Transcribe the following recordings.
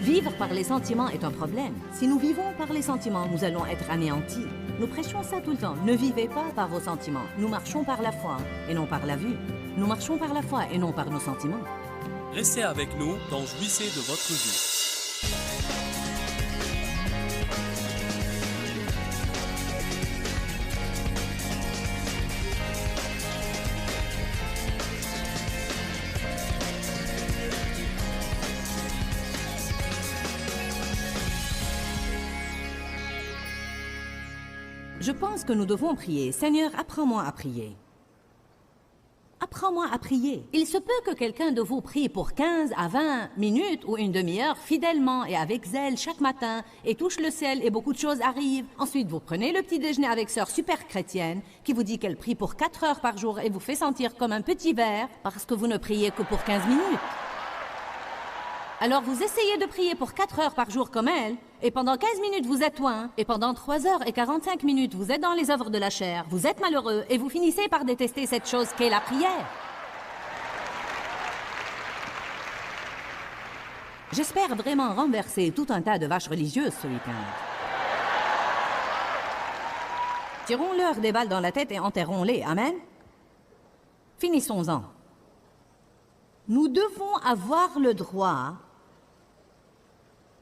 Vivre par les sentiments est un problème. Si nous vivons par les sentiments, nous allons être anéantis. Nous prêchons ça tout le temps. Ne vivez pas par vos sentiments. Nous marchons par la foi et non par la vue. Nous marchons par la foi et non par nos sentiments. Restez avec nous dans Jouissez de votre vie. Je pense que nous devons prier. Seigneur, apprends-moi à prier. Apprends-moi à prier. Il se peut que quelqu'un de vous prie pour 15 à 20 minutes ou une demi-heure fidèlement et avec zèle chaque matin et touche le ciel et beaucoup de choses arrivent. Ensuite, vous prenez le petit déjeuner avec sœur super chrétienne qui vous dit qu'elle prie pour 4 heures par jour et vous fait sentir comme un petit verre parce que vous ne priez que pour 15 minutes. Alors vous essayez de prier pour 4 heures par jour comme elle, et pendant 15 minutes vous êtes loin, et pendant 3 heures et 45 minutes vous êtes dans les œuvres de la chair, vous êtes malheureux, et vous finissez par détester cette chose qu'est la prière. J'espère vraiment renverser tout un tas de vaches religieuses ce week-end. Tirons-leur des balles dans la tête et enterrons-les, amen? Finissons-en. Nous devons avoir le droit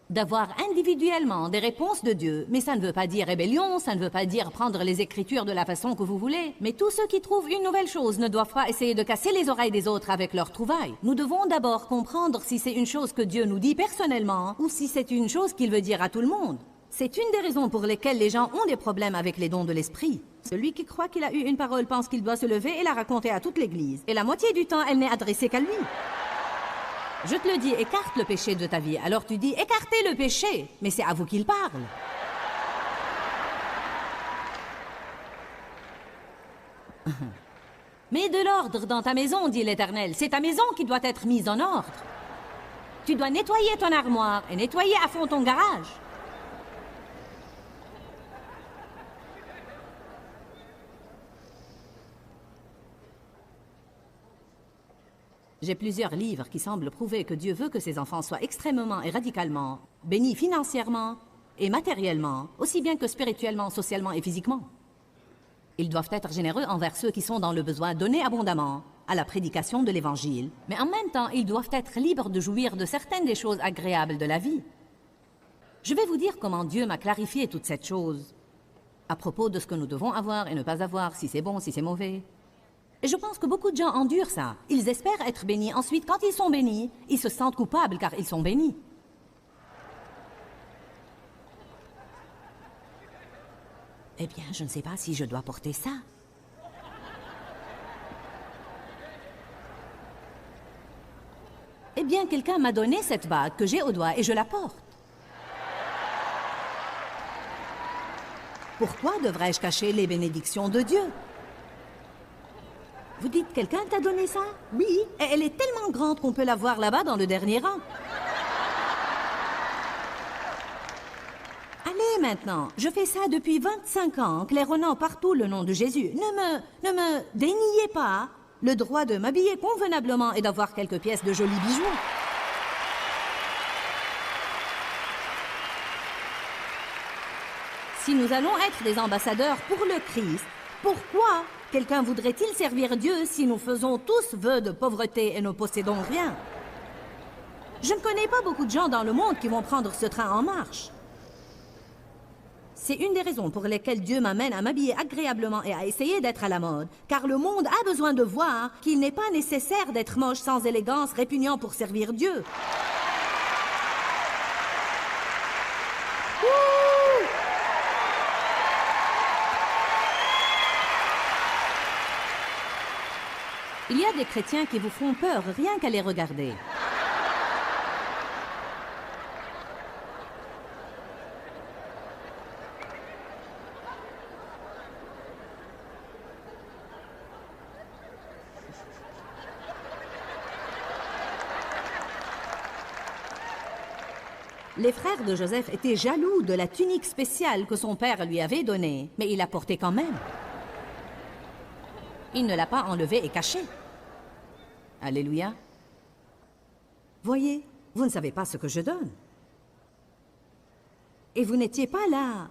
d'avoir individuellement des réponses de Dieu, mais ça ne veut pas dire rébellion, ça ne veut pas dire prendre les Écritures de la façon que vous voulez. Mais tous ceux qui trouvent une nouvelle chose ne doivent pas essayer de casser les oreilles des autres avec leurs trouvailles. Nous devons d'abord comprendre si c'est une chose que Dieu nous dit personnellement ou si c'est une chose qu'il veut dire à tout le monde. C'est une des raisons pour lesquelles les gens ont des problèmes avec les dons de l'esprit. Celui qui croit qu'il a eu une parole pense qu'il doit se lever et la raconter à toute l'Église. Et la moitié du temps, elle n'est adressée qu'à lui. Je te le dis, écarte le péché de ta vie. Alors tu dis, écartez le péché. Mais c'est à vous qu'il parle. Mets de l'ordre dans ta maison, dit l'Éternel. C'est ta maison qui doit être mise en ordre. Tu dois nettoyer ton armoire et nettoyer à fond ton garage. J'ai plusieurs livres qui semblent prouver que Dieu veut que ses enfants soient extrêmement et radicalement bénis financièrement et matériellement, aussi bien que spirituellement, socialement et physiquement. Ils doivent être généreux envers ceux qui sont dans le besoin, donner abondamment à la prédication de l'Évangile, mais en même temps, ils doivent être libres de jouir de certaines des choses agréables de la vie. Je vais vous dire comment Dieu m'a clarifié toute cette chose à propos de ce que nous devons avoir et ne pas avoir, si c'est bon, si c'est mauvais. Et je pense que beaucoup de gens endurent ça. Ils espèrent être bénis. Ensuite, quand ils sont bénis, ils se sentent coupables car ils sont bénis. Eh bien, je ne sais pas si je dois porter ça. Eh bien, quelqu'un m'a donné cette bague que j'ai au doigt et je la porte. Pourquoi devrais-je cacher les bénédictions de Dieu? Vous dites, quelqu'un t'a donné ça? Oui, et elle est tellement grande qu'on peut la voir là-bas dans le dernier rang. Allez maintenant, je fais ça depuis 25 ans, claironnant partout le nom de Jésus. Ne me déniez pas le droit de m'habiller convenablement et d'avoir quelques pièces de jolis bijoux. Si nous allons être des ambassadeurs pour le Christ, pourquoi quelqu'un voudrait-il servir Dieu si nous faisons tous vœu de pauvreté et ne possédons rien? Je ne connais pas beaucoup de gens dans le monde qui vont prendre ce train en marche. C'est une des raisons pour lesquelles Dieu m'amène à m'habiller agréablement et à essayer d'être à la mode, car le monde a besoin de voir qu'il n'est pas nécessaire d'être moche, sans élégance, répugnant pour servir Dieu. Il y a des chrétiens qui vous font peur rien qu'à les regarder. Les frères de Joseph étaient jaloux de la tunique spéciale que son père lui avait donnée, mais il la portait quand même. Il ne l'a pas enlevée et cachée. Alléluia. Voyez, vous ne savez pas ce que je donne. Et vous n'étiez pas là.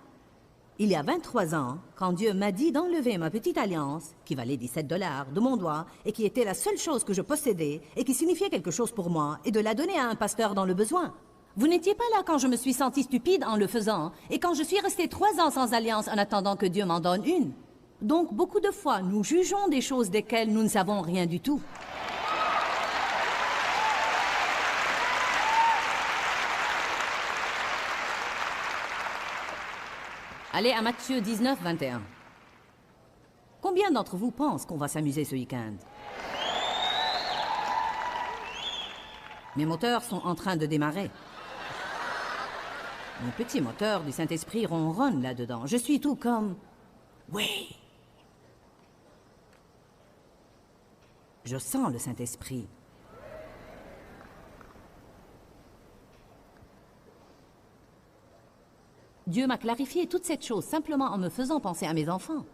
Il y a 23 ans, quand Dieu m'a dit d'enlever ma petite alliance, qui valait 17 $, de mon doigt, et qui était la seule chose que je possédais, et qui signifiait quelque chose pour moi, et de la donner à un pasteur dans le besoin. Vous n'étiez pas là quand je me suis sentie stupide en le faisant, et quand je suis restée 3 ans sans alliance en attendant que Dieu m'en donne une. Donc, beaucoup de fois, nous jugeons des choses desquelles nous ne savons rien du tout. Allez à Matthieu 19, 21. Combien d'entre vous pensent qu'on va s'amuser ce week-end? Mes moteurs sont en train de démarrer. Mon petit moteur du Saint-Esprit ronronne là-dedans. Je suis tout comme... Oui! Je sens le Saint-Esprit. Dieu m'a clarifié toute cette chose simplement en me faisant penser à mes enfants.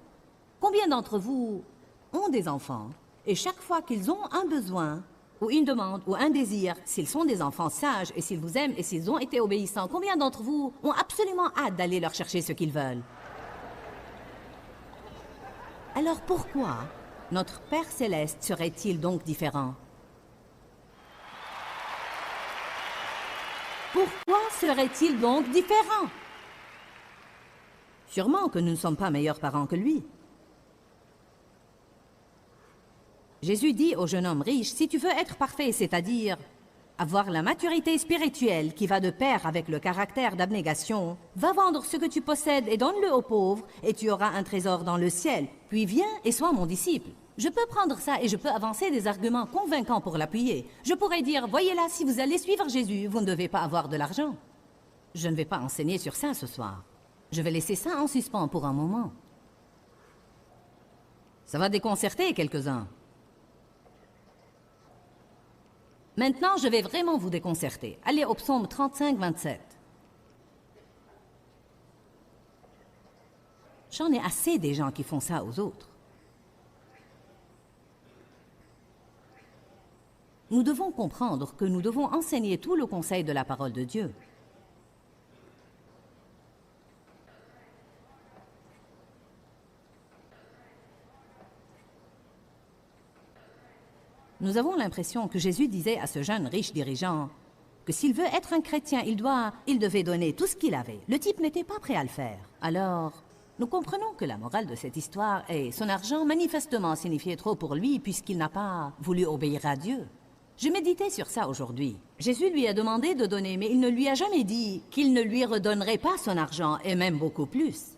Combien d'entre vous ont des enfants et chaque fois qu'ils ont un besoin ou une demande ou un désir, s'ils sont des enfants sages et s'ils vous aiment et s'ils ont été obéissants, combien d'entre vous ont absolument hâte d'aller leur chercher ce qu'ils veulent? Alors pourquoi notre Père Céleste serait-il donc différent? Pourquoi serait-il donc différent? Sûrement que nous ne sommes pas meilleurs parents que lui. Jésus dit au jeune homme riche, si tu veux être parfait, c'est-à-dire avoir la maturité spirituelle qui va de pair avec le caractère d'abnégation, va vendre ce que tu possèdes et donne-le aux pauvres, et tu auras un trésor dans le ciel. Puis viens et sois mon disciple. Je peux prendre ça et je peux avancer des arguments convaincants pour l'appuyer. Je pourrais dire, voyez là, si vous allez suivre Jésus, vous ne devez pas avoir de l'argent. Je ne vais pas enseigner sur ça ce soir. Je vais laisser ça en suspens pour un moment. Ça va déconcerter quelques-uns. Maintenant, je vais vraiment vous déconcerter. Allez au psaume 35, 27. J'en ai assez des gens qui font ça aux autres. Nous devons comprendre que nous devons enseigner tout le conseil de la parole de Dieu. Nous avons l'impression que Jésus disait à ce jeune riche dirigeant que s'il veut être un chrétien, il devait donner tout ce qu'il avait. Le type n'était pas prêt à le faire. Alors, nous comprenons que la morale de cette histoire est son argent manifestement signifiait trop pour lui puisqu'il n'a pas voulu obéir à Dieu. Je méditais sur ça aujourd'hui. Jésus lui a demandé de donner, mais il ne lui a jamais dit qu'il ne lui redonnerait pas son argent, et même beaucoup plus.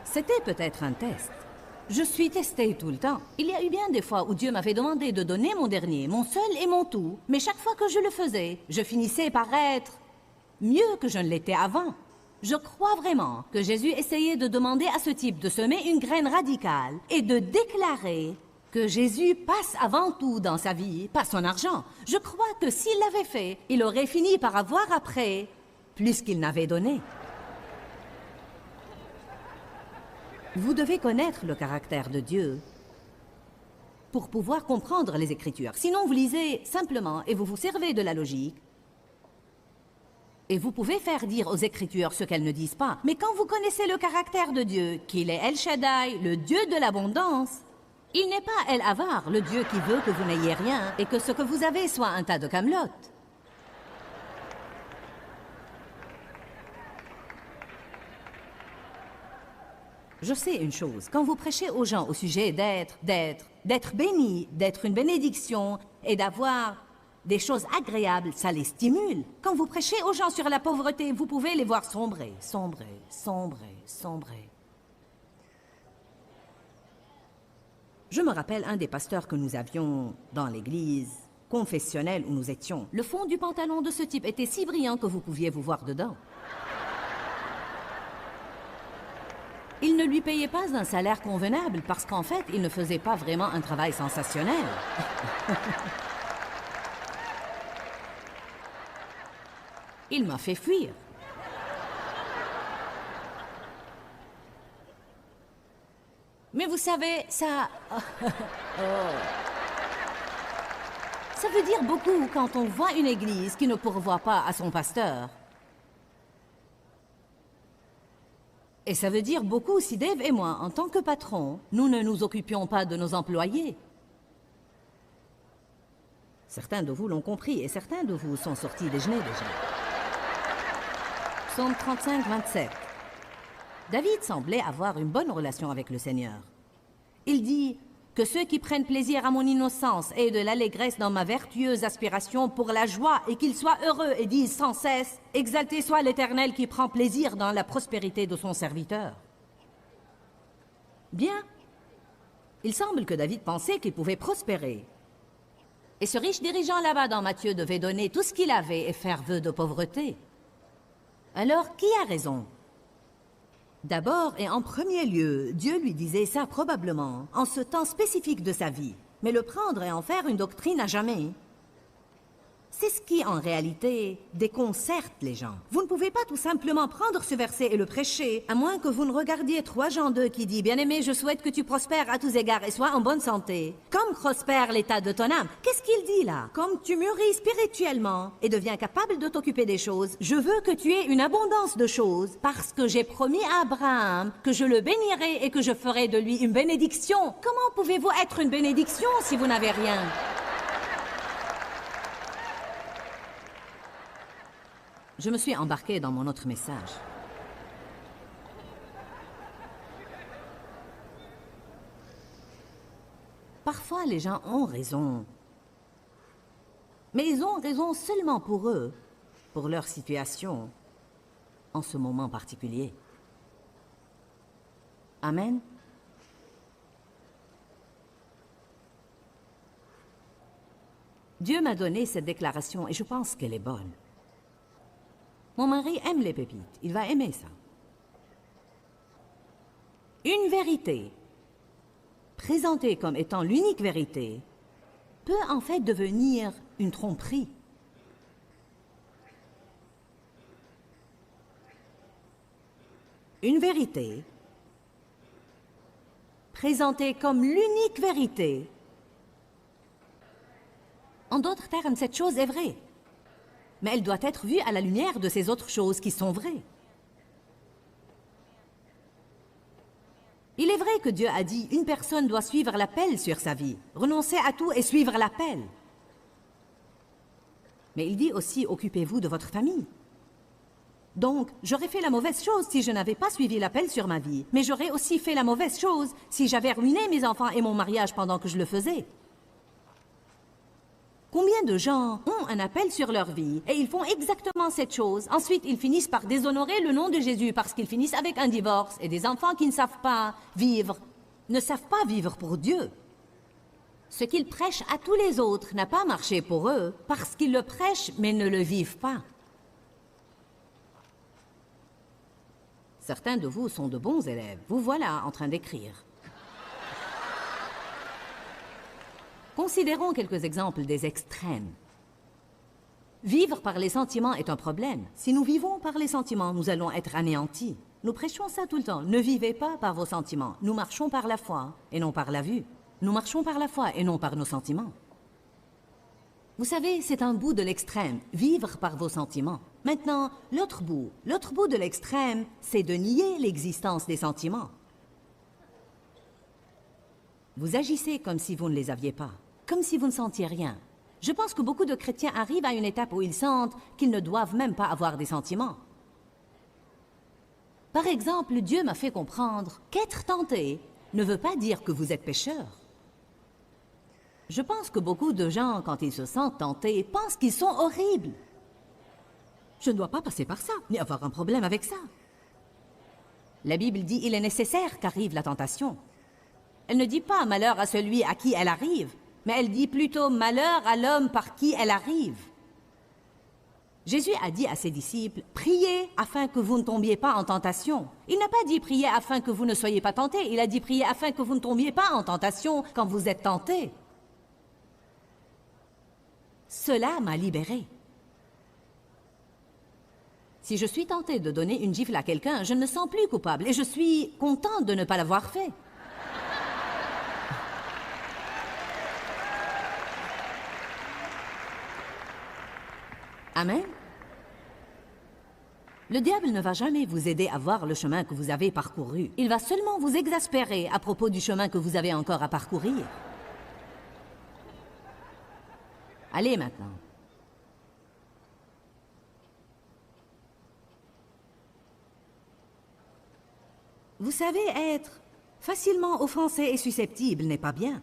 C'était peut-être un test. Je suis testée tout le temps. Il y a eu bien des fois où Dieu m'avait demandé de donner mon dernier, mon seul et mon tout, mais chaque fois que je le faisais, je finissais par être mieux que je ne l'étais avant. Je crois vraiment que Jésus essayait de demander à ce type de semer une graine radicale et de déclarer que Jésus passe avant tout dans sa vie, pas son argent. Je crois que s'il l'avait fait, il aurait fini par avoir après plus qu'il n'avait donné. Vous devez connaître le caractère de Dieu pour pouvoir comprendre les Écritures. Sinon, vous lisez simplement et vous vous servez de la logique. Et vous pouvez faire dire aux Écritures ce qu'elles ne disent pas. Mais quand vous connaissez le caractère de Dieu, qu'il est El Shaddai, le Dieu de l'abondance, il n'est pas El Avar, le Dieu qui veut que vous n'ayez rien et que ce que vous avez soit un tas de camelotes. Je sais une chose, quand vous prêchez aux gens au sujet d'être béni, d'être une bénédiction et d'avoir des choses agréables, ça les stimule. Quand vous prêchez aux gens sur la pauvreté, vous pouvez les voir sombrer, sombrer, sombrer, sombrer. Je me rappelle un des pasteurs que nous avions dans l'église confessionnelle où nous étions. Le fond du pantalon de ce type était si brillant que vous pouviez vous voir dedans. Il ne lui payait pas un salaire convenable parce qu'en fait, il ne faisait pas vraiment un travail sensationnel. Il m'a fait fuir. Mais vous savez, ça... Ça veut dire beaucoup quand on voit une église qui ne pourvoit pas à son pasteur. Et ça veut dire beaucoup si Dave et moi, en tant que patrons, nous ne nous occupions pas de nos employés. Certains de vous l'ont compris et certains de vous sont sortis déjeuner déjà. Psaume 35, 27. David semblait avoir une bonne relation avec le Seigneur. Il dit que ceux qui prennent plaisir à mon innocence aient de l'allégresse dans ma vertueuse aspiration pour la joie et qu'ils soient heureux et disent sans cesse « Exalté soit l'Éternel qui prend plaisir dans la prospérité de son serviteur. » Bien, il semble que David pensait qu'il pouvait prospérer. Et ce riche dirigeant là-bas dans Matthieu devait donner tout ce qu'il avait et faire vœu de pauvreté. Alors, qui a raison? D'abord et en premier lieu, Dieu lui disait ça probablement en ce temps spécifique de sa vie, mais le prendre et en faire une doctrine à jamais. C'est ce qui, en réalité, déconcerte les gens. Vous ne pouvez pas tout simplement prendre ce verset et le prêcher, à moins que vous ne regardiez 3 Jean 2 qui dit « Bien-aimé, je souhaite que tu prospères à tous égards et sois en bonne santé, comme prospère l'état de ton âme. » Qu'est-ce qu'il dit là? Comme tu mûris spirituellement et deviens capable de t'occuper des choses, je veux que tu aies une abondance de choses, parce que j'ai promis à Abraham que je le bénirai et que je ferai de lui une bénédiction. Comment pouvez-vous être une bénédiction si vous n'avez rien? Je me suis embarqué dans mon autre message. Parfois, les gens ont raison. Mais ils ont raison seulement pour eux, pour leur situation, en ce moment particulier. Amen. Dieu m'a donné cette déclaration et je pense qu'elle est bonne. Mon mari aime les pépites, il va aimer ça. Une vérité, présentée comme étant l'unique vérité, peut en fait devenir une tromperie. Une vérité, présentée comme l'unique vérité. En d'autres termes, cette chose est vraie. Mais elle doit être vue à la lumière de ces autres choses qui sont vraies. Il est vrai que Dieu a dit une personne doit suivre l'appel sur sa vie, renoncer à tout et suivre l'appel. Mais il dit aussi occupez-vous de votre famille. Donc, j'aurais fait la mauvaise chose si je n'avais pas suivi l'appel sur ma vie, mais j'aurais aussi fait la mauvaise chose si j'avais ruiné mes enfants et mon mariage pendant que je le faisais. Combien de gens ont un appel sur leur vie et ils font exactement cette chose. Ensuite, ils finissent par déshonorer le nom de Jésus parce qu'ils finissent avec un divorce et des enfants qui ne savent pas vivre pour Dieu. Ce qu'ils prêchent à tous les autres n'a pas marché pour eux parce qu'ils le prêchent mais ne le vivent pas. Certains de vous sont de bons élèves. Vous voilà en train d'écrire. Considérons quelques exemples des extrêmes. Vivre par les sentiments est un problème. Si nous vivons par les sentiments, nous allons être anéantis. Nous prêchons ça tout le temps. Ne vivez pas par vos sentiments. Nous marchons par la foi et non par la vue. Nous marchons par la foi et non par nos sentiments. Vous savez, c'est un bout de l'extrême, vivre par vos sentiments. Maintenant, l'autre bout de l'extrême, c'est de nier l'existence des sentiments. Vous agissez comme si vous ne les aviez pas. Comme si vous ne sentiez rien. Je pense que beaucoup de chrétiens arrivent à une étape où ils sentent qu'ils ne doivent même pas avoir des sentiments. Par exemple, Dieu m'a fait comprendre qu'être tenté ne veut pas dire que vous êtes pécheur. Je pense que beaucoup de gens, quand ils se sentent tentés, pensent qu'ils sont horribles. Je ne dois pas passer par ça, ni avoir un problème avec ça. La Bible dit « Il est nécessaire qu'arrive la tentation ». Elle ne dit pas « malheur à celui à qui elle arrive », mais elle dit plutôt « malheur à l'homme par qui elle arrive ». Jésus a dit à ses disciples « priez afin que vous ne tombiez pas en tentation ». Il n'a pas dit « priez afin que vous ne soyez pas tentés », il a dit « priez afin que vous ne tombiez pas en tentation quand vous êtes tentés ». Cela m'a libéré. Si je suis tentée de donner une gifle à quelqu'un, je ne me sens plus coupable et je suis contente de ne pas l'avoir fait. Amen. Le diable ne va jamais vous aider à voir le chemin que vous avez parcouru. Il va seulement vous exaspérer à propos du chemin que vous avez encore à parcourir. Allez maintenant. Vous savez, être facilement offensé et susceptible n'est pas bien.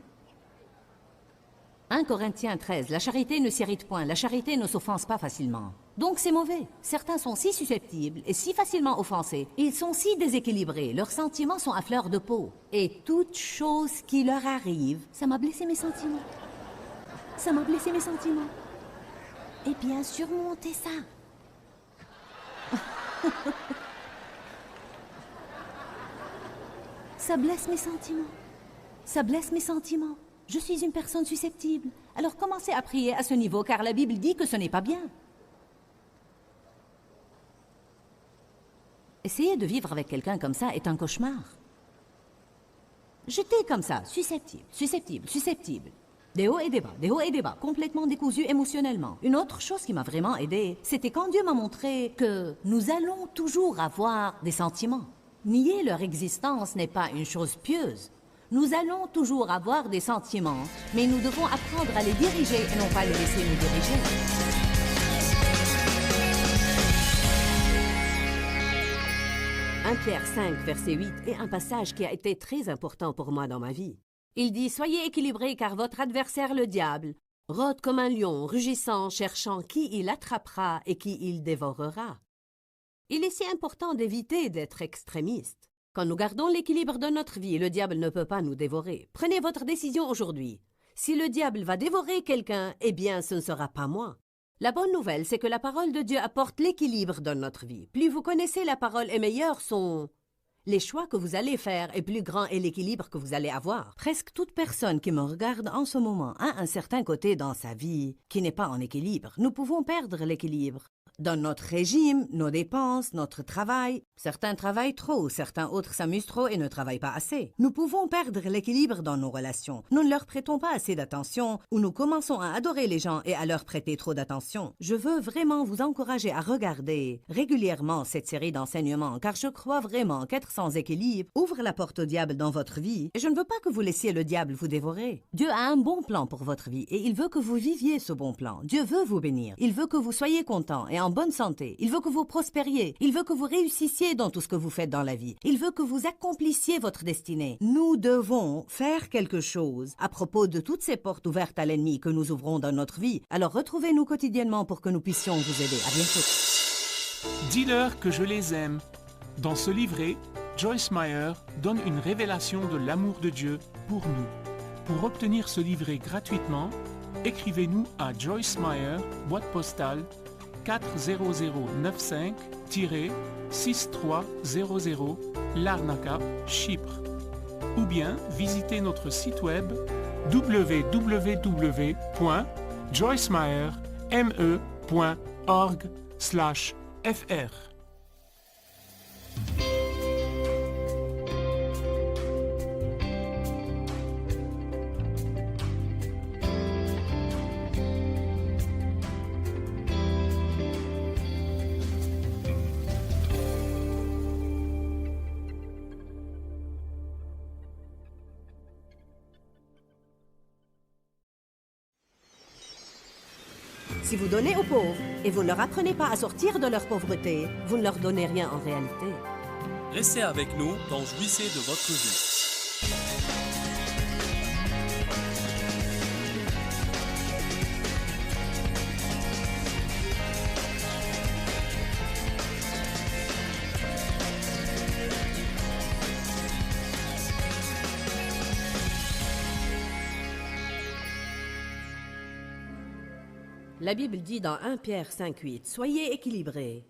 1 Corinthiens 13, la charité ne s'irrite point, la charité ne s'offense pas facilement. Donc c'est mauvais. Certains sont si susceptibles et si facilement offensés. Ils sont si déséquilibrés, leurs sentiments sont à fleur de peau. Et toute chose qui leur arrive, ça m'a blessé mes sentiments. Ça m'a blessé mes sentiments. Et bien surmonter ça. Ça blesse mes sentiments. Ça blesse mes sentiments. Je suis une personne susceptible. Alors commencez à prier à ce niveau, car la Bible dit que ce n'est pas bien. Essayer de vivre avec quelqu'un comme ça est un cauchemar. J'étais comme ça, susceptible, susceptible, susceptible. Des hauts et des bas, complètement décousu émotionnellement. Une autre chose qui m'a vraiment aidée, c'était quand Dieu m'a montré que nous allons toujours avoir des sentiments. Nier leur existence n'est pas une chose pieuse. Nous allons toujours avoir des sentiments, mais nous devons apprendre à les diriger et non pas les laisser nous diriger. Pierre 5, verset 8 est un passage qui a été très important pour moi dans ma vie. Il dit « Soyez équilibrés car votre adversaire le diable rôde comme un lion, rugissant, cherchant qui il attrapera et qui il dévorera. » Il est si important d'éviter d'être extrémiste. Quand nous gardons l'équilibre de notre vie, le diable ne peut pas nous dévorer. Prenez votre décision aujourd'hui. Si le diable va dévorer quelqu'un, eh bien ce ne sera pas moi. La bonne nouvelle, c'est que la parole de Dieu apporte l'équilibre dans notre vie. Plus vous connaissez la parole et meilleurs sont les choix que vous allez faire et plus grand est l'équilibre que vous allez avoir. Presque toute personne qui me regarde en ce moment a un certain côté dans sa vie qui n'est pas en équilibre. Nous pouvons perdre l'équilibre. Dans notre régime, nos dépenses, notre travail, certains travaillent trop, certains autres s'amusent trop et ne travaillent pas assez. Nous pouvons perdre l'équilibre dans nos relations. Nous ne leur prêtons pas assez d'attention ou nous commençons à adorer les gens et à leur prêter trop d'attention. Je veux vraiment vous encourager à regarder régulièrement cette série d'enseignements car je crois vraiment qu'être sans équilibre ouvre la porte au diable dans votre vie et je ne veux pas que vous laissiez le diable vous dévorer. Dieu a un bon plan pour votre vie et il veut que vous viviez ce bon plan. Dieu veut vous bénir. Il veut que vous soyez content et en bonne santé. Il veut que vous prospériez. Il veut que vous réussissiez dans tout ce que vous faites dans la vie. Il veut que vous accomplissiez votre destinée. Nous devons faire quelque chose à propos de toutes ces portes ouvertes à l'ennemi que nous ouvrons dans notre vie. Alors retrouvez-nous quotidiennement pour que nous puissions vous aider. À bientôt. Dis-leur que je les aime. Dans ce livret, Joyce Meyer donne une révélation de l'amour de Dieu pour nous. Pour obtenir ce livret gratuitement, écrivez-nous à Joyce Meyer, boîte postale 40095-6300 Larnaca, Chypre. Ou bien visitez notre site web www.joycemeyer.org/fr. Si vous donnez aux pauvres et vous ne leur apprenez pas à sortir de leur pauvreté, vous ne leur donnez rien en réalité. Restez avec nous dans Jouissez de votre vie. La Bible dit dans 1 Pierre 5,8 « Soyez équilibrés,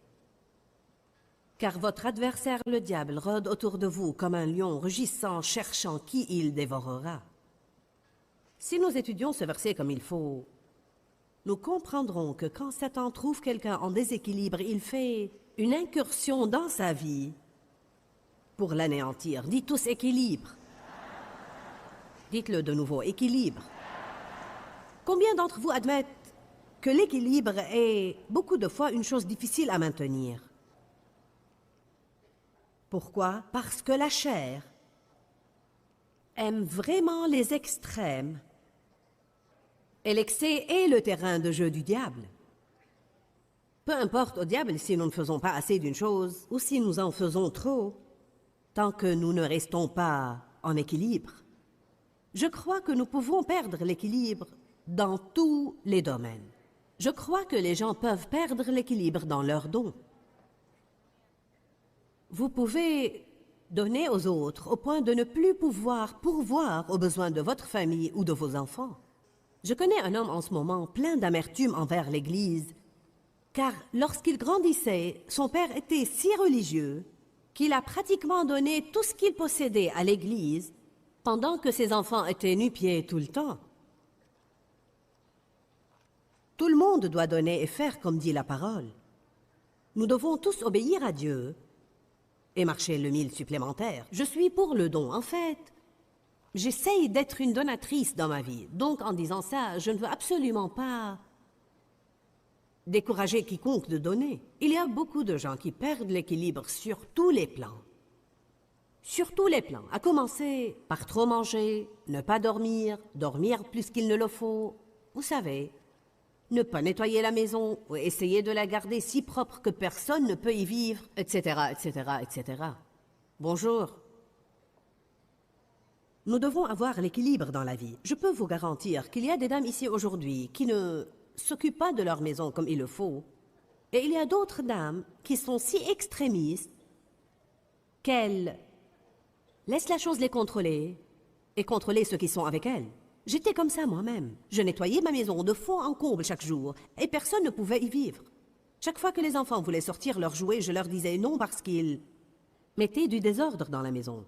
car votre adversaire le diable rôde autour de vous comme un lion rugissant, cherchant qui il dévorera. » Si nous étudions ce verset comme il faut, nous comprendrons que quand Satan trouve quelqu'un en déséquilibre, il fait une incursion dans sa vie pour l'anéantir. Dites tous équilibre. Dites-le de nouveau, équilibre. Combien d'entre vous admettent que l'équilibre est beaucoup de fois une chose difficile à maintenir. Pourquoi? Parce que la chair aime vraiment les extrêmes. Et l'excès est le terrain de jeu du diable. Peu importe au diable si nous ne faisons pas assez d'une chose ou si nous en faisons trop, tant que nous ne restons pas en équilibre. Je crois que nous pouvons perdre l'équilibre dans tous les domaines. Je crois que les gens peuvent perdre l'équilibre dans leurs dons. Vous pouvez donner aux autres au point de ne plus pouvoir pourvoir aux besoins de votre famille ou de vos enfants. Je connais un homme en ce moment plein d'amertume envers l'Église, car lorsqu'il grandissait, son père était si religieux qu'il a pratiquement donné tout ce qu'il possédait à l'Église pendant que ses enfants étaient nu-pieds tout le temps. Tout le monde doit donner et faire comme dit la parole. Nous devons tous obéir à Dieu et marcher le mille supplémentaire. Je suis pour le don, en fait. J'essaye d'être une donatrice dans ma vie. Donc, en disant ça, je ne veux absolument pas décourager quiconque de donner. Il y a beaucoup de gens qui perdent l'équilibre sur tous les plans. Sur tous les plans. À commencer par trop manger, ne pas dormir, dormir plus qu'il ne le faut. Vous savez, ne pas nettoyer la maison ou essayer de la garder si propre que personne ne peut y vivre, etc., etc., etc. Bonjour. Nous devons avoir l'équilibre dans la vie. Je peux vous garantir qu'il y a des dames ici aujourd'hui qui ne s'occupent pas de leur maison comme il le faut. Et il y a d'autres dames qui sont si extrémistes qu'elles laissent la chose les contrôler et contrôler ceux qui sont avec elles. J'étais comme ça moi-même. Je nettoyais ma maison de fond en comble chaque jour et personne ne pouvait y vivre. Chaque fois que les enfants voulaient sortir leurs jouets, je leur disais non parce qu'ils mettaient du désordre dans la maison.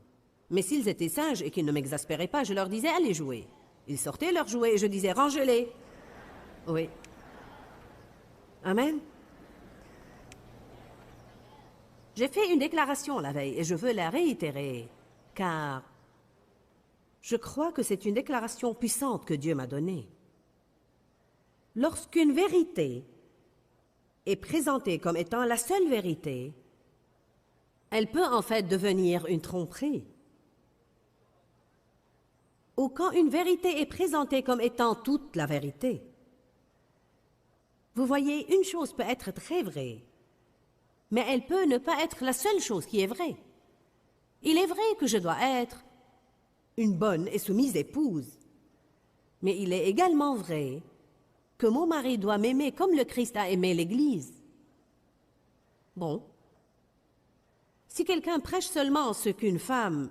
Mais s'ils étaient sages et qu'ils ne m'exaspéraient pas, je leur disais « allez jouer ». Ils sortaient leurs jouets et je disais « rangez-les ». Oui. Amen. J'ai fait une déclaration la veille et je veux la réitérer, car je crois que c'est une déclaration puissante que Dieu m'a donnée. Lorsqu'une vérité est présentée comme étant la seule vérité, elle peut en fait devenir une tromperie. Ou quand une vérité est présentée comme étant toute la vérité. Vous voyez, une chose peut être très vraie, mais elle peut ne pas être la seule chose qui est vraie. Il est vrai que je dois être une bonne et soumise épouse, mais il est également vrai que mon mari doit m'aimer comme le Christ a aimé l'Église. Bon, si quelqu'un prêche seulement ce qu'une femme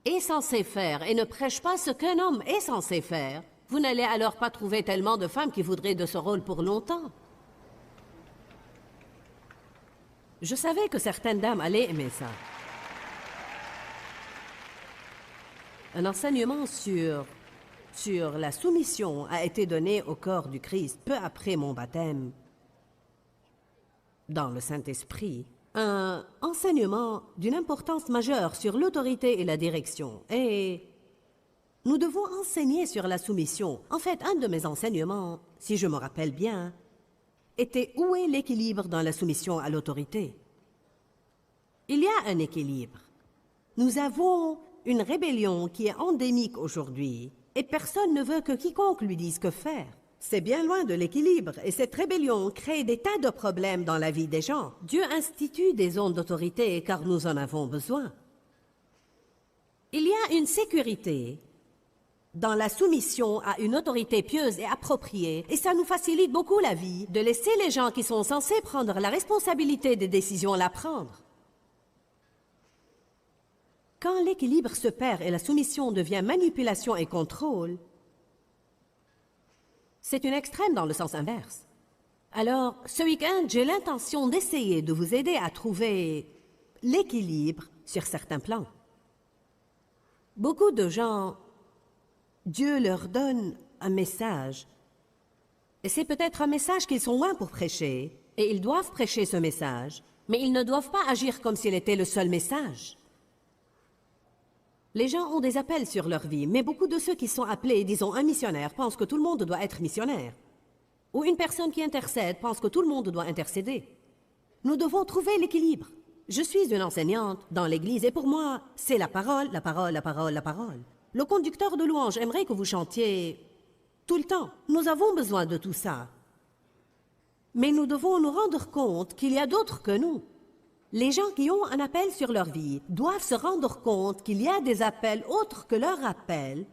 est censée faire et ne prêche pas ce qu'un homme est censé faire, vous n'allez alors pas trouver tellement de femmes qui voudraient de ce rôle pour longtemps. Je savais que certaines dames allaient aimer ça. Un enseignement sur la soumission a été donné au corps du Christ peu après mon baptême dans le Saint-Esprit. Un enseignement d'une importance majeure sur l'autorité et la direction. Et nous devons enseigner sur la soumission. En fait, un de mes enseignements, si je me rappelle bien, était où est l'équilibre dans la soumission à l'autorité. Il y a un équilibre. Nous avons une rébellion qui est endémique aujourd'hui et personne ne veut que quiconque lui dise que faire. C'est bien loin de l'équilibre et cette rébellion crée des tas de problèmes dans la vie des gens. Dieu institue des zones d'autorité car nous en avons besoin. Il y a une sécurité dans la soumission à une autorité pieuse et appropriée et ça nous facilite beaucoup la vie de laisser les gens qui sont censés prendre la responsabilité des décisions la prendre. Quand l'équilibre se perd et la soumission devient manipulation et contrôle, c'est une extrême dans le sens inverse. Alors, ce week-end, j'ai l'intention d'essayer de vous aider à trouver l'équilibre sur certains plans. Beaucoup de gens, Dieu leur donne un message. Et c'est peut-être un message qu'ils sont loin pour prêcher, et ils doivent prêcher ce message, mais ils ne doivent pas agir comme s'il était le seul message. Les gens ont des appels sur leur vie, mais beaucoup de ceux qui sont appelés, disons un missionnaire, pensent que tout le monde doit être missionnaire. Ou une personne qui intercède pense que tout le monde doit intercéder. Nous devons trouver l'équilibre. Je suis une enseignante dans l'Église et pour moi, c'est la parole, la parole, la parole, la parole. Le conducteur de louange aimerait que vous chantiez tout le temps. Nous avons besoin de tout ça. Mais nous devons nous rendre compte qu'il y a d'autres que nous. Les gens qui ont un appel sur leur vie doivent se rendre compte qu'il y a des appels autres que leur appel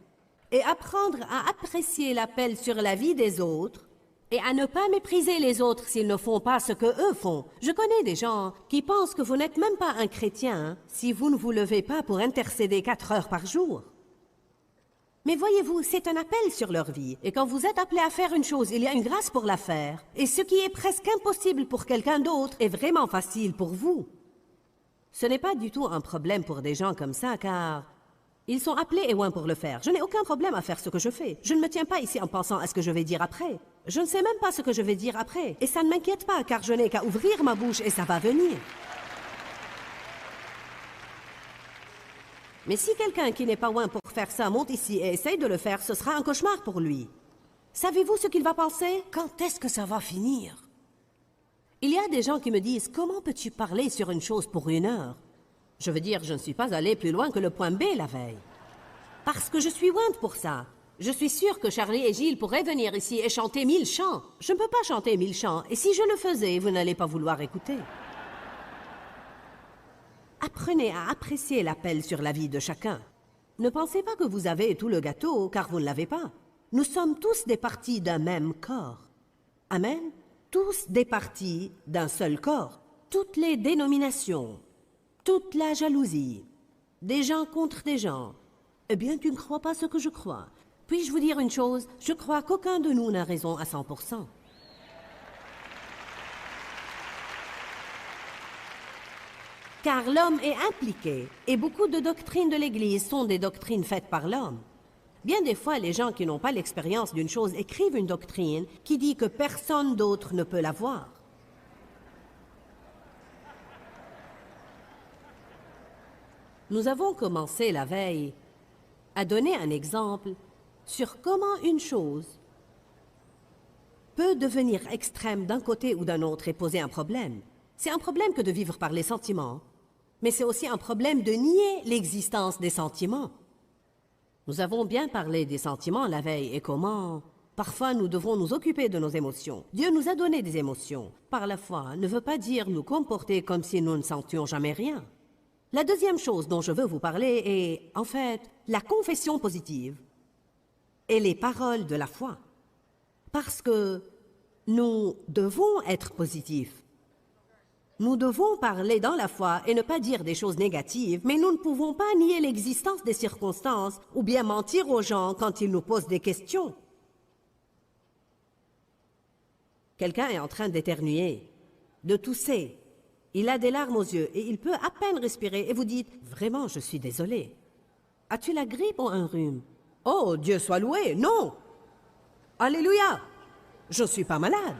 et apprendre à apprécier l'appel sur la vie des autres et à ne pas mépriser les autres s'ils ne font pas ce que eux font. Je connais des gens qui pensent que vous n'êtes même pas un chrétien si vous ne vous levez pas pour intercéder 4 heures par jour. Mais voyez-vous, c'est un appel sur leur vie. Et quand vous êtes appelé à faire une chose, il y a une grâce pour la faire. Et ce qui est presque impossible pour quelqu'un d'autre est vraiment facile pour vous. Ce n'est pas du tout un problème pour des gens comme ça, car ils sont appelés et loin pour le faire. Je n'ai aucun problème à faire ce que je fais. Je ne me tiens pas ici en pensant à ce que je vais dire après. Je ne sais même pas ce que je vais dire après. Et ça ne m'inquiète pas, car je n'ai qu'à ouvrir ma bouche et ça va venir. Mais si quelqu'un qui n'est pas loin pour faire ça monte ici et essaye de le faire, ce sera un cauchemar pour lui. Savez-vous ce qu'il va penser? Quand est-ce que ça va finir? Il y a des gens qui me disent, comment peux-tu parler sur une chose pour 1 heure? Je veux dire, je ne suis pas allé plus loin que le point B la veille. Parce que je suis ointe pour ça. Je suis sûre que Charlie et Gilles pourraient venir ici et chanter 1000 chants. Je ne peux pas chanter 1000 chants, et si je le faisais, vous n'allez pas vouloir écouter. Apprenez à apprécier l'appel sur la vie de chacun. Ne pensez pas que vous avez tout le gâteau, car vous ne l'avez pas. Nous sommes tous des parties d'un même corps. Amen. Tous des parties d'un seul corps. Toutes les dénominations, toute la jalousie, des gens contre des gens. Eh bien, tu ne crois pas ce que je crois. Puis-je vous dire une chose? Je crois qu'aucun de nous n'a raison à 100%. Car l'homme est impliqué, et beaucoup de doctrines de l'Église sont des doctrines faites par l'homme. Bien des fois, les gens qui n'ont pas l'expérience d'une chose écrivent une doctrine qui dit que personne d'autre ne peut la voir. Nous avons commencé la veille à donner un exemple sur comment une chose peut devenir extrême d'un côté ou d'un autre et poser un problème. C'est un problème que de vivre par les sentiments, mais c'est aussi un problème de nier l'existence des sentiments. Nous avons bien parlé des sentiments la veille et comment, parfois, nous devons nous occuper de nos émotions. Dieu nous a donné des émotions. Par la foi ne veut pas dire nous comporter comme si nous ne sentions jamais rien. La deuxième chose dont je veux vous parler est, en fait, la confession positive et les paroles de la foi. Parce que nous devons être positifs. Nous devons parler dans la foi et ne pas dire des choses négatives, mais nous ne pouvons pas nier l'existence des circonstances ou bien mentir aux gens quand ils nous posent des questions. Quelqu'un est en train d'éternuer, de tousser. Il a des larmes aux yeux et il peut à peine respirer et vous dites « Vraiment, je suis désolé. As-tu la grippe ou un rhume? Oh, Dieu soit loué, non! Alléluia! Je ne suis pas malade. »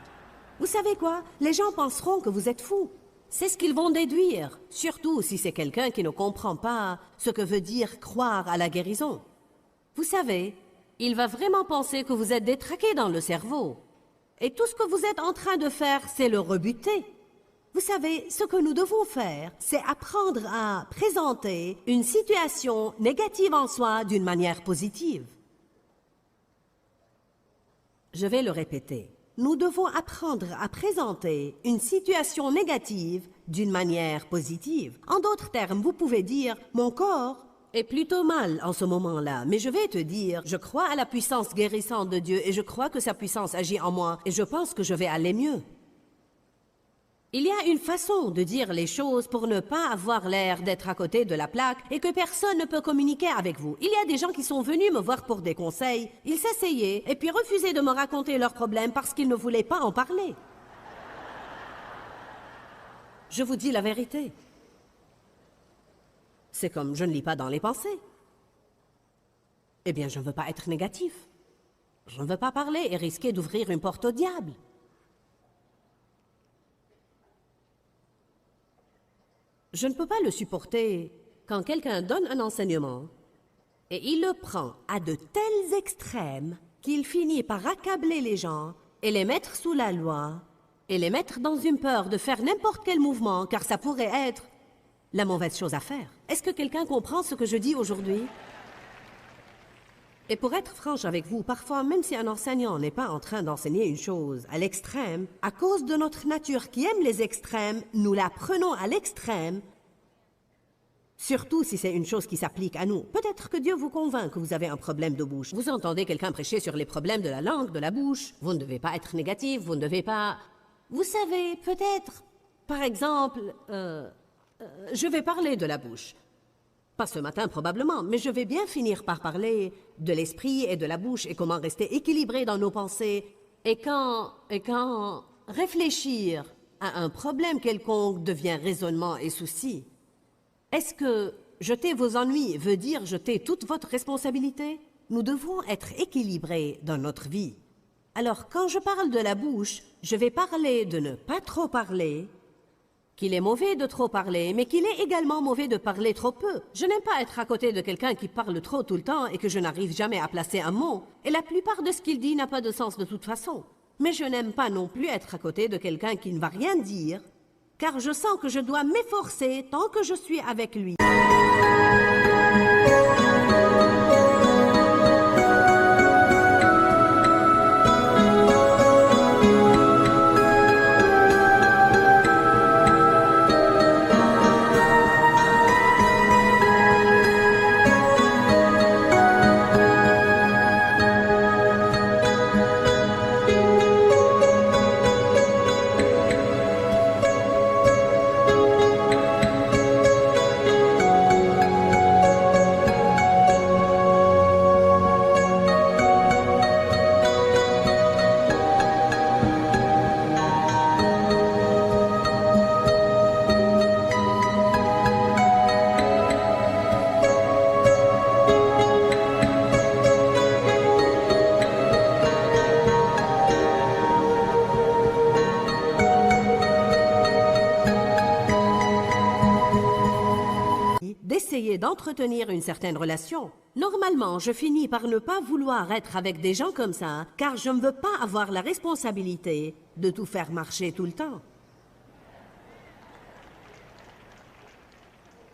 Vous savez quoi? Les gens penseront que vous êtes fou. C'est ce qu'ils vont déduire, surtout si c'est quelqu'un qui ne comprend pas ce que veut dire croire à la guérison. Vous savez, il va vraiment penser que vous êtes détraqué dans le cerveau. Et tout ce que vous êtes en train de faire, c'est le rebuter. Vous savez, ce que nous devons faire, c'est apprendre à présenter une situation négative en soi d'une manière positive. Je vais le répéter. Nous devons apprendre à présenter une situation négative d'une manière positive. En d'autres termes, vous pouvez dire « Mon corps est plutôt mal en ce moment-là, mais je vais te dire, je crois à la puissance guérissante de Dieu et je crois que sa puissance agit en moi et je pense que je vais aller mieux. » Il y a une façon de dire les choses pour ne pas avoir l'air d'être à côté de la plaque et que personne ne peut communiquer avec vous. Il y a des gens qui sont venus me voir pour des conseils. Ils s'essayaient et puis refusaient de me raconter leurs problèmes parce qu'ils ne voulaient pas en parler. Je vous dis la vérité. C'est comme je ne lis pas dans les pensées. Eh bien, je ne veux pas être négatif. Je ne veux pas parler et risquer d'ouvrir une porte au diable. Je ne peux pas le supporter quand quelqu'un donne un enseignement et il le prend à de tels extrêmes qu'il finit par accabler les gens et les mettre sous la loi, et les mettre dans une peur de faire n'importe quel mouvement, car ça pourrait être la mauvaise chose à faire. Est-ce que quelqu'un comprend ce que je dis aujourd'hui? Et pour être franche avec vous, parfois, même si un enseignant n'est pas en train d'enseigner une chose à l'extrême, à cause de notre nature qui aime les extrêmes, nous la prenons à l'extrême, surtout si c'est une chose qui s'applique à nous. Peut-être que Dieu vous convainc que vous avez un problème de bouche. Vous entendez quelqu'un prêcher sur les problèmes de la langue, de la bouche. Vous ne devez pas être négatif, vous ne devez pas... Vous savez, peut-être, par exemple, je vais parler de la bouche. Pas ce matin probablement, mais je vais bien finir par parler de l'esprit et de la bouche et comment rester équilibré dans nos pensées. Et quand réfléchir à un problème quelconque devient raisonnement et souci, est-ce que jeter vos ennuis veut dire jeter toute votre responsabilité? Nous devons être équilibrés dans notre vie. Alors quand je parle de la bouche, je vais parler de ne pas trop parler, qu'il est mauvais de trop parler, mais qu'il est également mauvais de parler trop peu. Je n'aime pas être à côté de quelqu'un qui parle trop tout le temps et que je n'arrive jamais à placer un mot. Et la plupart de ce qu'il dit n'a pas de sens de toute façon. Mais je n'aime pas non plus être à côté de quelqu'un qui ne va rien dire, car je sens que je dois m'efforcer tant que je suis avec lui. D'essayer d'entretenir une certaine relation. Normalement, je finis par ne pas vouloir être avec des gens comme ça, car je ne veux pas avoir la responsabilité de tout faire marcher tout le temps.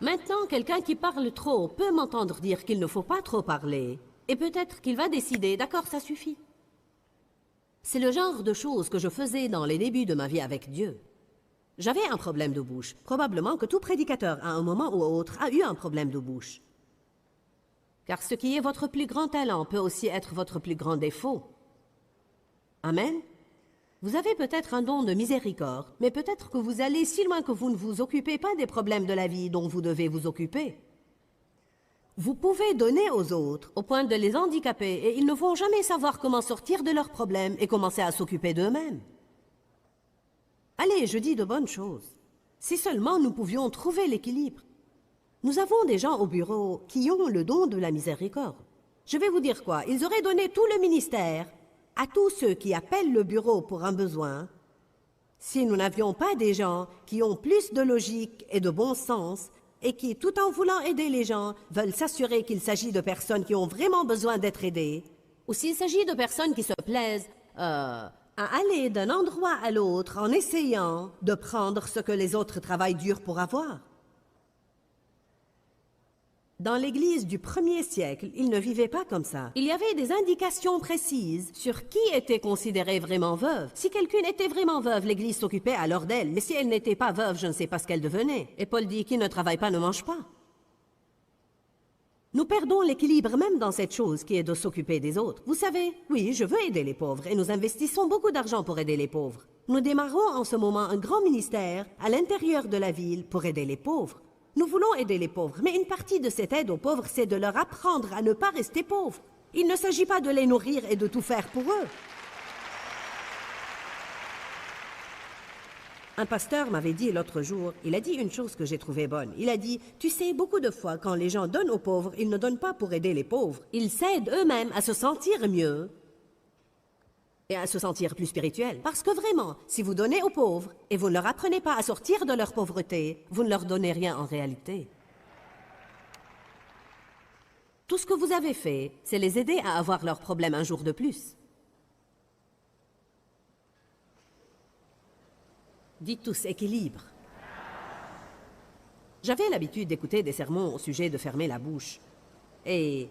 Maintenant, quelqu'un qui parle trop peut m'entendre dire qu'il ne faut pas trop parler, et peut-être qu'il va décider, d'accord, ça suffit. C'est le genre de choses que je faisais dans les débuts de ma vie avec Dieu. J'avais un problème de bouche. Probablement que tout prédicateur, à un moment ou autre, a eu un problème de bouche. Car ce qui est votre plus grand talent peut aussi être votre plus grand défaut. Amen. Vous avez peut-être un don de miséricorde, mais peut-être que vous allez si loin que vous ne vous occupez pas des problèmes de la vie dont vous devez vous occuper. Vous pouvez donner aux autres, au point de les handicaper, et ils ne vont jamais savoir comment sortir de leurs problèmes et commencer à s'occuper d'eux-mêmes. Allez, je dis de bonnes choses. Si seulement nous pouvions trouver l'équilibre. Nous avons des gens au bureau qui ont le don de la miséricorde. Je vais vous dire quoi, ils auraient donné tout le ministère à tous ceux qui appellent le bureau pour un besoin, si nous n'avions pas des gens qui ont plus de logique et de bon sens et qui, tout en voulant aider les gens, veulent s'assurer qu'il s'agit de personnes qui ont vraiment besoin d'être aidées, ou s'il s'agit de personnes qui se plaisent à aller d'un endroit à l'autre en essayant de prendre ce que les autres travaillent dur pour avoir. Dans l'Église du 1er siècle, ils ne vivaient pas comme ça. Il y avait des indications précises sur qui était considérée vraiment veuve. Si quelqu'une était vraiment veuve, l'Église s'occupait alors d'elle. Mais si elle n'était pas veuve, je ne sais pas ce qu'elle devenait. Et Paul dit, qui ne travaille pas ne mange pas. Nous perdons l'équilibre même dans cette chose qui est de s'occuper des autres. Vous savez, oui, je veux aider les pauvres et nous investissons beaucoup d'argent pour aider les pauvres. Nous démarrons en ce moment un grand ministère à l'intérieur de la ville pour aider les pauvres. Nous voulons aider les pauvres, mais une partie de cette aide aux pauvres, c'est de leur apprendre à ne pas rester pauvres. Il ne s'agit pas de les nourrir et de tout faire pour eux. Un pasteur m'avait dit l'autre jour, il a dit une chose que j'ai trouvée bonne. Il a dit, tu sais, beaucoup de fois, quand les gens donnent aux pauvres, ils ne donnent pas pour aider les pauvres. Ils s'aident eux-mêmes à se sentir mieux et à se sentir plus spirituels. Parce que vraiment, si vous donnez aux pauvres et vous ne leur apprenez pas à sortir de leur pauvreté, vous ne leur donnez rien en réalité. Tout ce que vous avez fait, c'est les aider à avoir leurs problèmes un jour de plus. Dites tous équilibre. J'avais l'habitude d'écouter des sermons au sujet de fermer la bouche. Et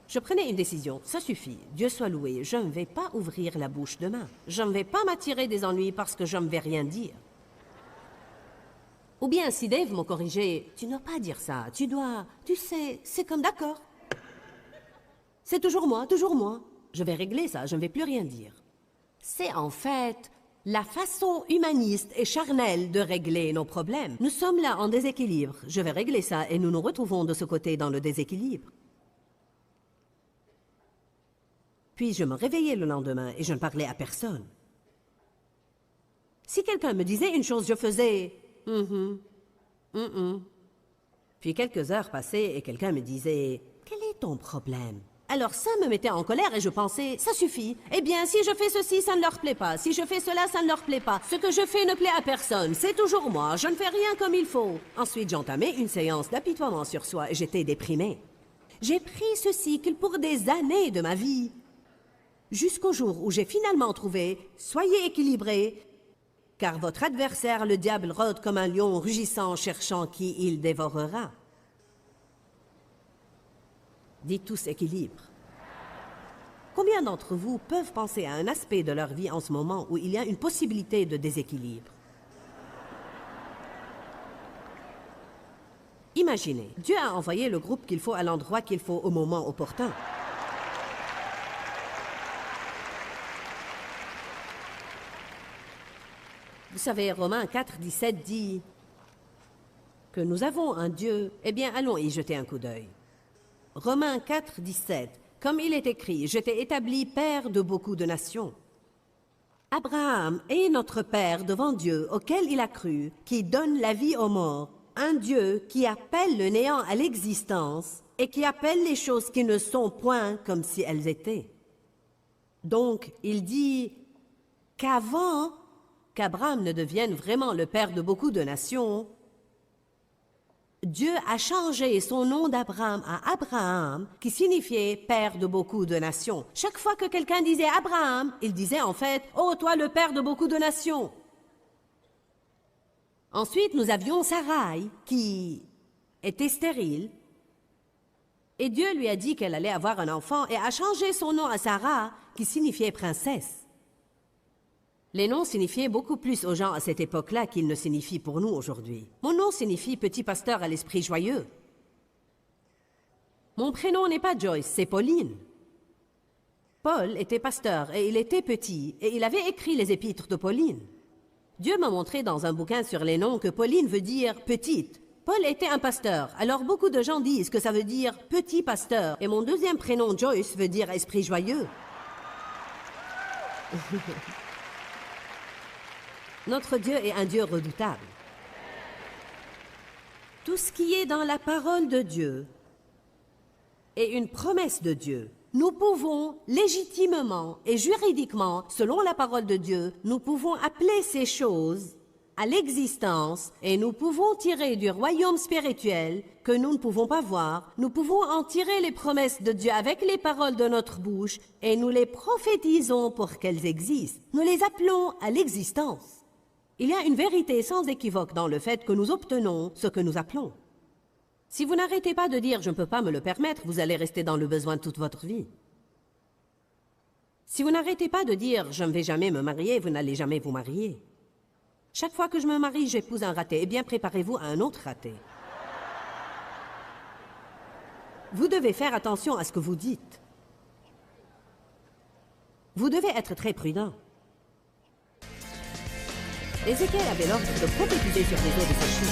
je prenais une décision. Ça suffit. Dieu soit loué. Je ne vais pas ouvrir la bouche demain. Je ne vais pas m'attirer des ennuis parce que je ne vais rien dire. Ou bien, si Dave m'a corrigé, tu ne dois pas dire ça. Tu dois... Tu sais, c'est comme d'accord. C'est toujours moi, toujours moi. Je vais régler ça, je ne vais plus rien dire. C'est en fait la façon humaniste et charnelle de régler nos problèmes. Nous sommes là en déséquilibre. Je vais régler ça et nous nous retrouvons de ce côté dans le déséquilibre. Puis je me réveillais le lendemain et je ne parlais à personne. Si quelqu'un me disait une chose, je faisais Puis quelques heures passaient et quelqu'un me disait « Quel est ton problème ?» Alors ça me mettait en colère et je pensais « Ça suffit. Eh bien, si je fais ceci, ça ne leur plaît pas. Si je fais cela, ça ne leur plaît pas. Ce que je fais ne plaît à personne. C'est toujours moi. Je ne fais rien comme il faut. » Ensuite, j'entamais une séance d'apitoiement sur soi et j'étais déprimée. J'ai pris ce cycle pour des années de ma vie. Jusqu'au jour où j'ai finalement trouvé « Soyez équilibrés, car votre adversaire, le diable, rôde comme un lion rugissant, cherchant qui il dévorera. » Dites tous équilibre. Combien d'entre vous peuvent penser à un aspect de leur vie en ce moment où il y a une possibilité de déséquilibre? Imaginez, Dieu a envoyé le groupe qu'il faut à l'endroit qu'il faut au moment opportun. Vous savez, Romains 4, 17 dit que nous avons un Dieu. Eh bien, allons y jeter un coup d'œil. Romains 4, 17. Comme il est écrit, je t'ai établi père de beaucoup de nations. Abraham est notre père devant Dieu, auquel il a cru, qui donne la vie aux morts. Un Dieu qui appelle le néant à l'existence et qui appelle les choses qui ne sont point comme si elles étaient. Donc, il dit qu'avant qu'Abraham ne devienne vraiment le père de beaucoup de nations, Dieu a changé son nom d'Abraham à Abraham, qui signifiait père de beaucoup de nations. Chaque fois que quelqu'un disait Abraham, il disait en fait « Oh, toi le père de beaucoup de nations ». Ensuite, nous avions Sarai, qui était stérile, et Dieu lui a dit qu'elle allait avoir un enfant et a changé son nom à Sarah, qui signifiait princesse. Les noms signifiaient beaucoup plus aux gens à cette époque-là qu'ils ne signifient pour nous aujourd'hui. Mon nom signifie petit pasteur à l'esprit joyeux. Mon prénom n'est pas Joyce, c'est Pauline. Paul était pasteur et il était petit et il avait écrit les épîtres de Pauline. Dieu m'a montré dans un bouquin sur les noms que Pauline veut dire petite. Paul était un pasteur, alors beaucoup de gens disent que ça veut dire petit pasteur. Et mon deuxième prénom Joyce veut dire esprit joyeux. Notre Dieu est un Dieu redoutable. Tout ce qui est dans la parole de Dieu est une promesse de Dieu. Nous pouvons légitimement et juridiquement, selon la parole de Dieu, nous pouvons appeler ces choses à l'existence et nous pouvons tirer du royaume spirituel que nous ne pouvons pas voir. Nous pouvons en tirer les promesses de Dieu avec les paroles de notre bouche et nous les prophétisons pour qu'elles existent. Nous les appelons à l'existence. Il y a une vérité sans équivoque dans le fait que nous obtenons ce que nous appelons. Si vous n'arrêtez pas de dire « je ne peux pas me le permettre », vous allez rester dans le besoin toute votre vie. Si vous n'arrêtez pas de dire « je ne vais jamais me marier », vous n'allez jamais vous marier. Chaque fois que je me marie, j'épouse un raté. Eh bien, préparez-vous à un autre raté. Vous devez faire attention à ce que vous dites. Vous devez être très prudent. Ézéchiel avait l'ordre de prophétiser sur les eaux de sa chute.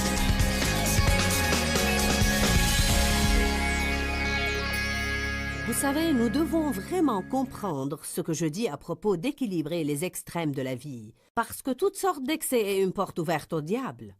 Vous savez, nous devons vraiment comprendre ce que je dis à propos d'équilibrer les extrêmes de la vie, parce que toutes sortes d'excès est une porte ouverte au diable.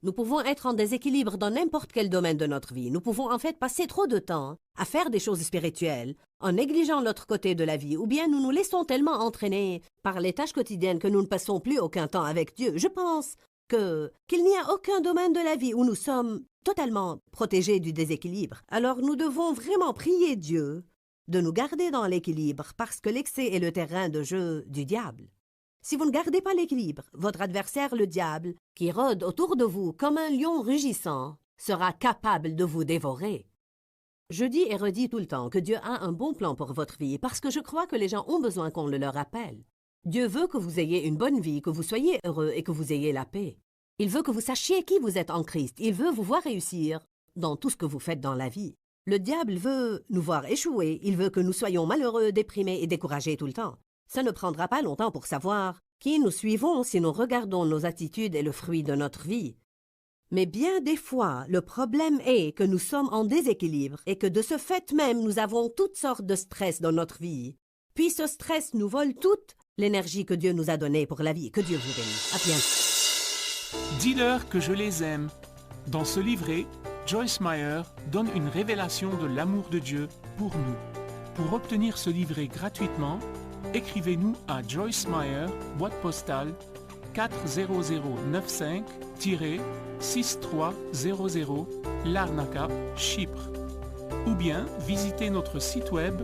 Nous pouvons être en déséquilibre dans n'importe quel domaine de notre vie. Nous pouvons en fait passer trop de temps à faire des choses spirituelles en négligeant l'autre côté de la vie, ou bien nous nous laissons tellement entraîner par les tâches quotidiennes que nous ne passons plus aucun temps avec Dieu. Je pense qu'il n'y a aucun domaine de la vie où nous sommes totalement protégés du déséquilibre. Alors nous devons vraiment prier Dieu de nous garder dans l'équilibre parce que l'excès est le terrain de jeu du diable. Si vous ne gardez pas l'équilibre, votre adversaire, le diable, qui rôde autour de vous comme un lion rugissant, sera capable de vous dévorer. Je dis et redis tout le temps que Dieu a un bon plan pour votre vie parce que je crois que les gens ont besoin qu'on le leur rappelle. Dieu veut que vous ayez une bonne vie, que vous soyez heureux et que vous ayez la paix. Il veut que vous sachiez qui vous êtes en Christ. Il veut vous voir réussir dans tout ce que vous faites dans la vie. Le diable veut nous voir échouer. Il veut que nous soyons malheureux, déprimés et découragés tout le temps. Ça ne prendra pas longtemps pour savoir qui nous suivons si nous regardons nos attitudes et le fruit de notre vie. Mais bien des fois, le problème est que nous sommes en déséquilibre et que de ce fait même, nous avons toutes sortes de stress dans notre vie. Puis ce stress nous vole toute l'énergie que Dieu nous a donnée pour la vie. Que Dieu vous bénisse. À bientôt. Dis-leur que je les aime. Dans ce livret, Joyce Meyer donne une révélation de l'amour de Dieu pour nous. Pour obtenir ce livret gratuitement, écrivez-nous à Joyce Meyer, boîte postale 40095-6300 Larnaca, Chypre. Ou bien visitez notre site web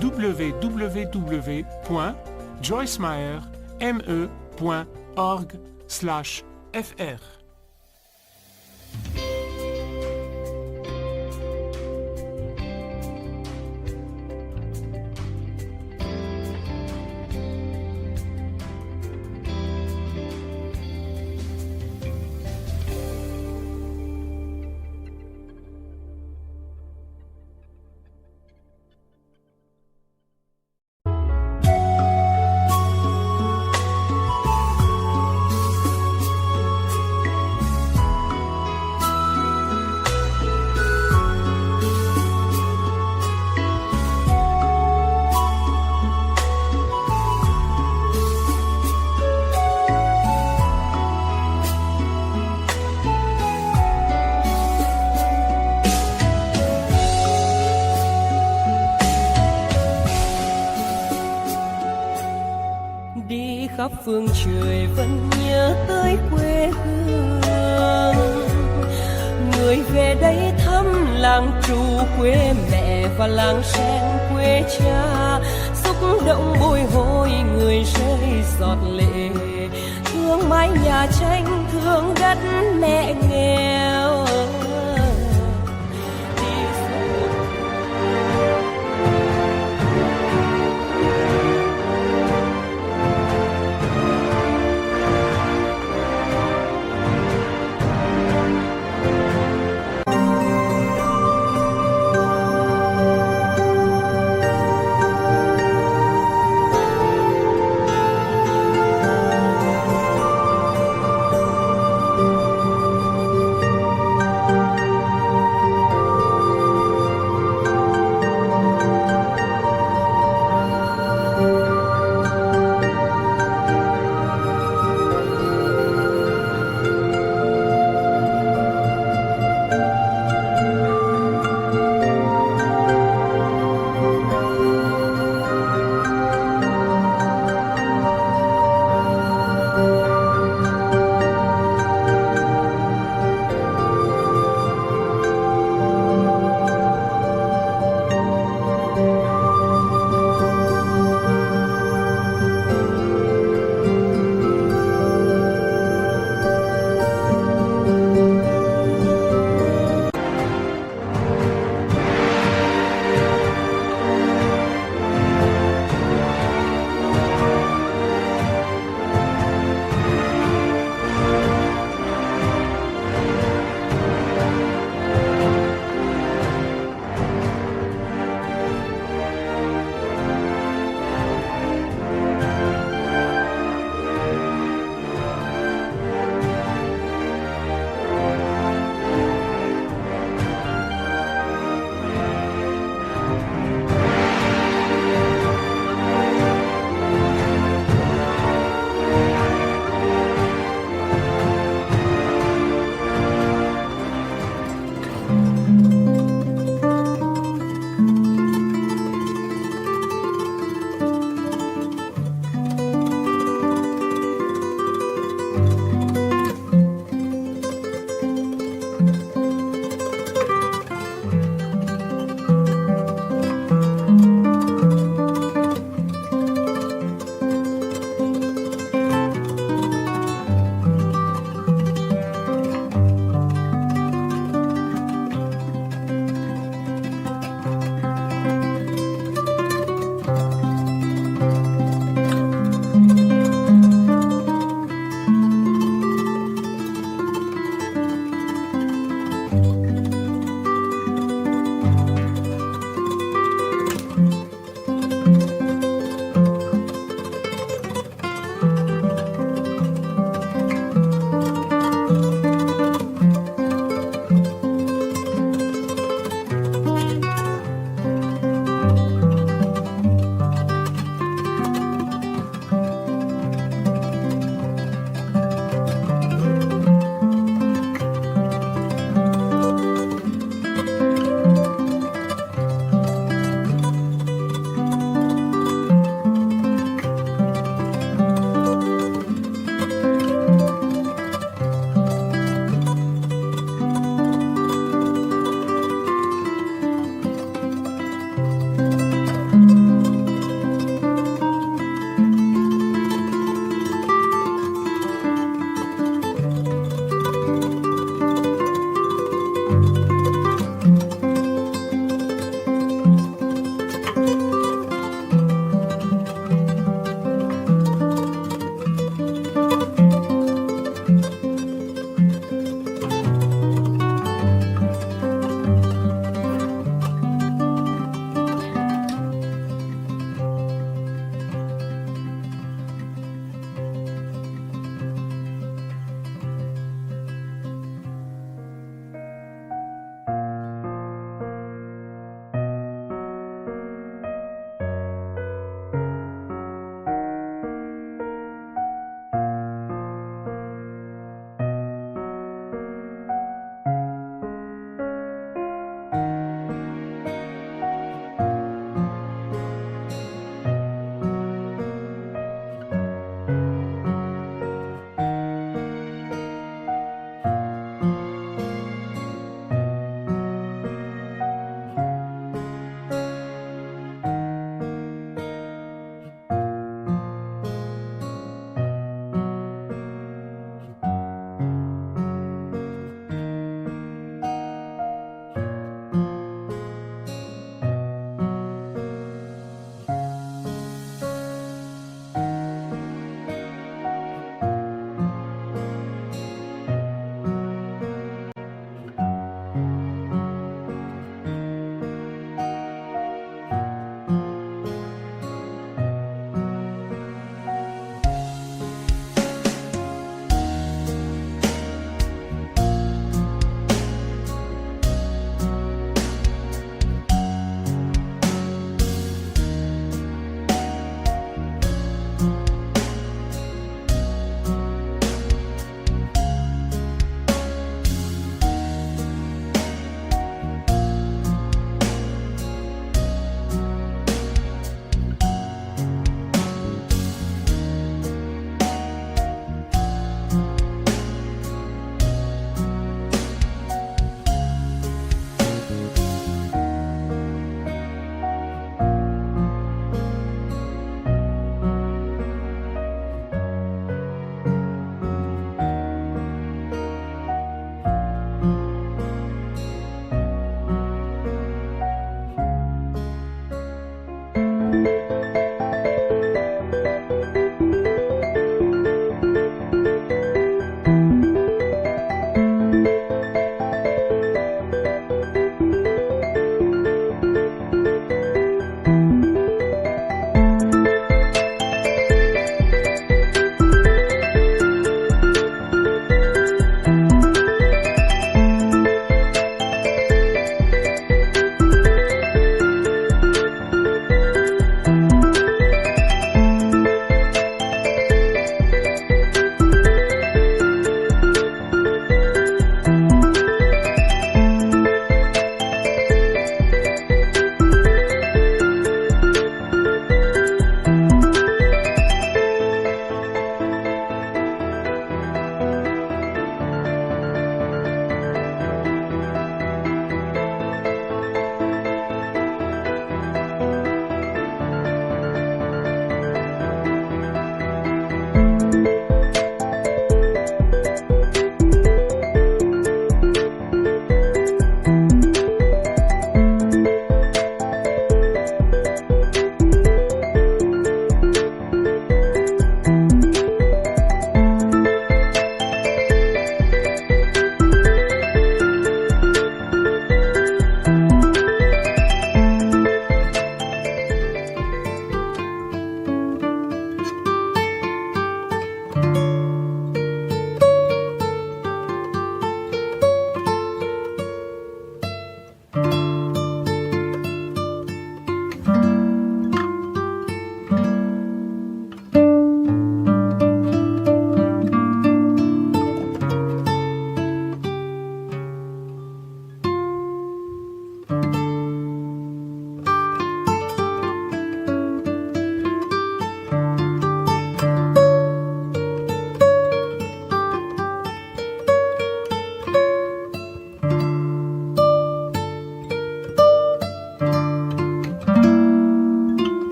www.joycemeyer.org/fr. khắp phương trời vẫn nhớ tới quê hương. Người về đây thăm làng Trù quê mẹ và làng Sen quê cha, xúc động bồi hồi người rơi giọt lệ. Thương mái nhà tranh, thương đất mẹ nghèo.